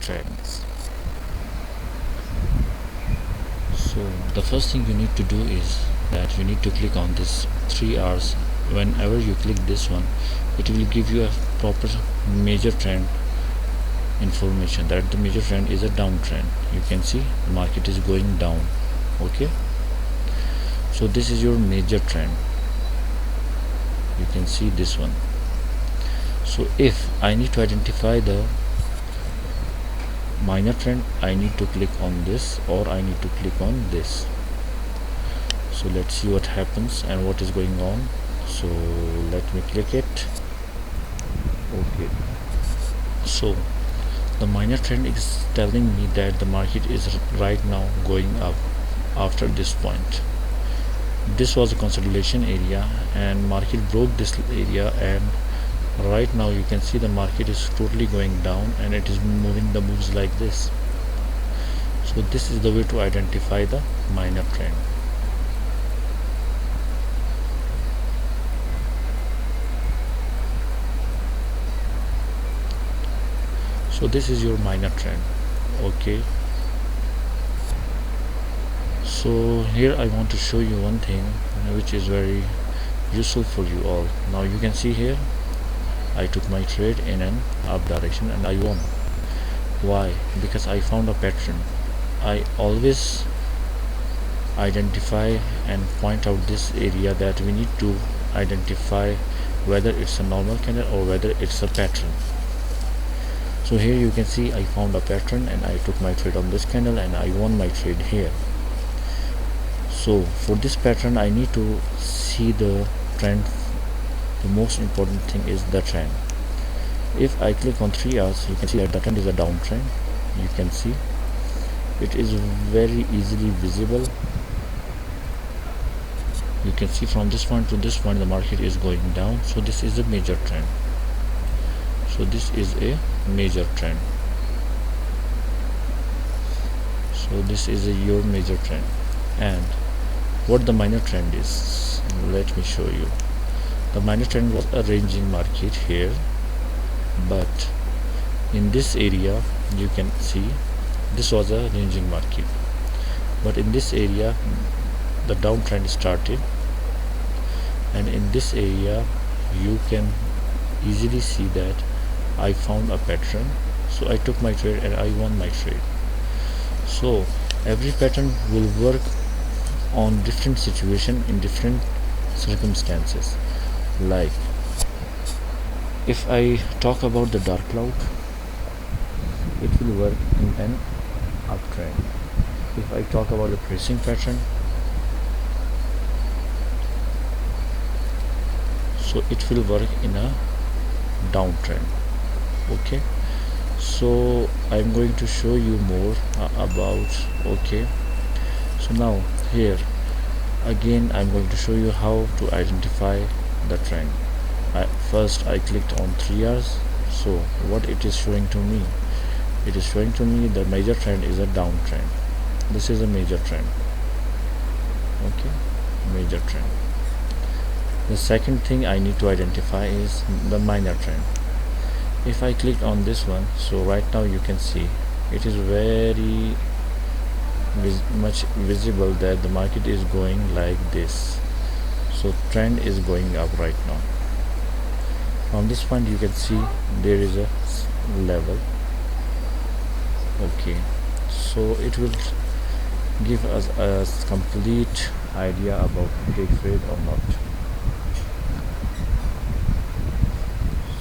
trends. So the first thing you need to do is that you need to click on this 3 hours. Whenever you click this one, it will give you a proper major trend information that the major trend is a downtrend. You can see the market is going down. Okay, so this is your major trend. You can see this one. So if I need to identify the minor trend, I need to click on this, or I need to click on this. So let's see what happens and what is going on. So let me click it. Okay, so the minor trend is telling me that the market is right now going up after this point. This was a consolidation area and market broke this area, and right now you can see the market is totally going down and it is moving the moves like this. So this is the way to identify the minor trend. So this is your minor trend. Okay, so here I want to show you one thing which is very useful for you all. Now you can see here I took my trade in an up direction and I won. Why? Because I found a pattern. I always identify and point out this area that we need to identify whether it's a normal candle or whether it's a pattern. So here you can see I found a pattern and I took my trade on this candle and I won my trade here. So for this pattern I need to see the trend. The most important thing is the trend. If I click on 3 hours, you can see that the trend is a downtrend. You can see it is very easily visible. You can see from this point to this point the market is going down. So this is a major trend. So this is a major trend. So this is your major trend. And what the minor trend is, let me show you. The minor trend was a ranging market here, but in this area you can see this was a ranging market, but in this area the downtrend started, and in this area you can easily see that I found a pattern. So I took my trade and I won my trade. So every pattern will work on different situation in different circumstances. Like if I talk about the dark cloud, it will work in an uptrend. If I talk about the pricing pattern, so it will work in a downtrend. Okay, so I'm going to show you more about. Okay, so now here again I'm going to show you how to identify the trend. First I clicked on 3 hours. So what it is showing to me, it is showing to me the major trend is a downtrend. This is a major trend. Okay, major trend. The second thing I need to identify is the minor trend. If I click on this one, so right now you can see it is very much visible that the market is going like this. So trend is going up right now. From this point you can see there is a level. Okay, so it will give us a complete idea about take trade or not.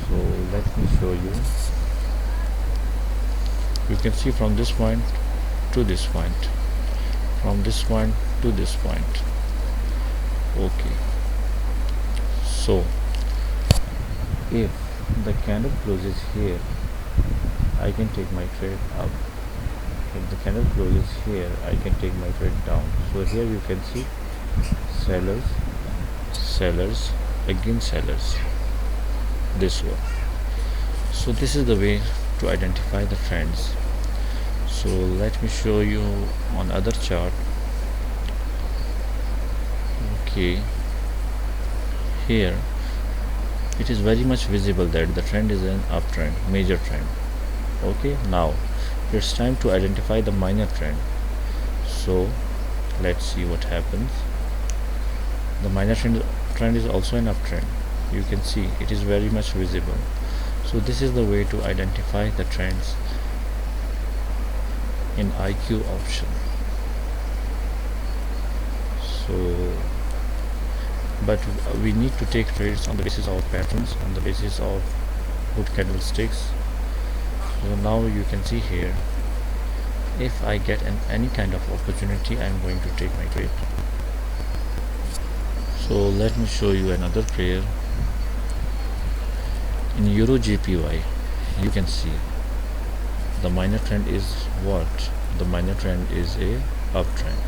So let me show you. You can see from this point to this point, from this point to this point. Okay, so if the candle closes here, I can take my trade up. If the candle closes here, I can take my trade down. So here you can see sellers, sellers, again sellers, this one. So this is the way to identify the trends. So let me show you on other chart. Okay, here it is very much visible that the trend is an uptrend, major trend. Okay, now it's time to identify the minor trend. So let's see what happens. The minor trend is also an uptrend. You can see it is very much visible. So this is the way to identify the trends in IQ option. So but we need to take trades on the basis of patterns, on the basis of good candlesticks. So now you can see here, if I get any kind of opportunity, I'm going to take my trade. So let me show you another pair. In Euro JPY, you can see the minor trend is what? The minor trend is a uptrend.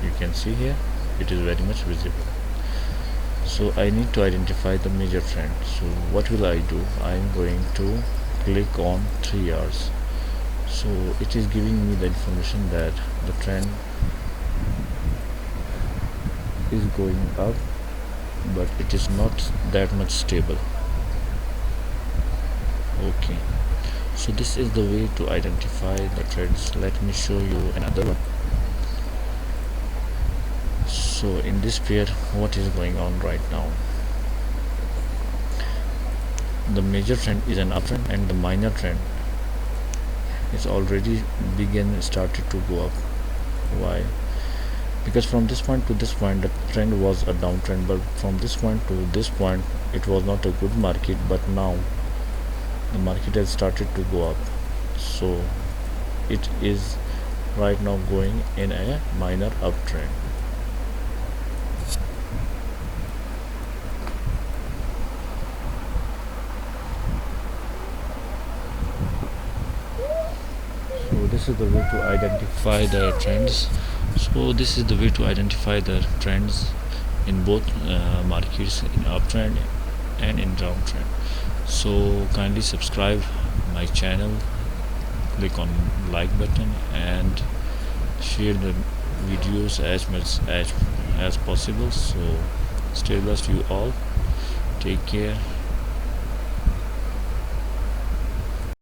You can see here it is very much visible. So I need to identify the major trend. So what will I do? I am going to click on 3 hours. So it is giving me the information that the trend is going up, but it is not that much stable. Okay, so this is the way to identify the trends. Let me show you another one. So in this pair, what is going on right now? The major trend is an uptrend and the minor trend is already started to go up. Why? Because from this point to this point the trend was a downtrend, but from this point to this point it was not a good market, but now the market has started to go up. So it is right now going in a minor uptrend. So this is the way to identify the trends. So this is the way to identify the trends in both markets, in uptrend and in downtrend. So kindly subscribe my channel, click on like button and share the videos as much as possible. So stay blessed, you all, take care.